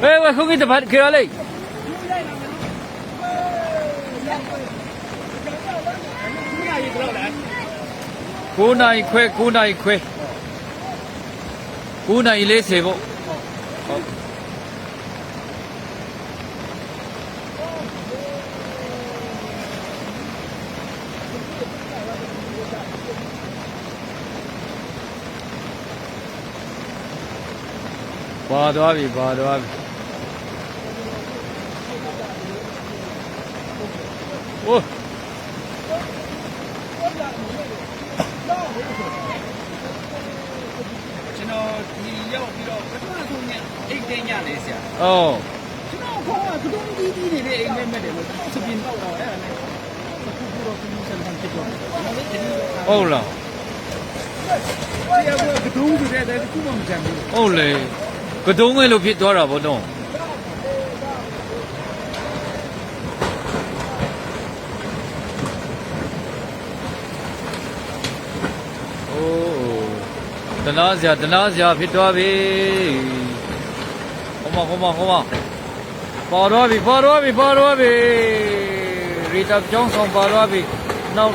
喂，后面的盘给了嘞。姑奶一块，姑奶一块，姑奶一类谁不？ပါသွားပြီပါသွားပြီဟိုကျွန်တော်ဒီရောက်ပြီးတော့ပထမဆုံးညအိတ်သိမ်းညနေဆရာ ဩ ကျွန်တော်ခေါင်းကတုံးကြီးကြီးနေတဲ့အိမ်မဲ့တယ်လို့စပင်းတော့တော့အဲ့ဒါနဲ့အခုတော့သူစံတန်းဖြစ်တော့ဟုတ်လားဆရာကကတုံးဆိုတဲ့ခုမှမကြမ်းဘူးဟုတ်လေကတုံးငယ်လို့ဖြစ်သွားတာဗောတော့တနာစရာဖြစ်သွားပြီဟိုမှာပါတော့ပြီရီတာကျောင်းဆောင်ပါတော့ပြီနောက်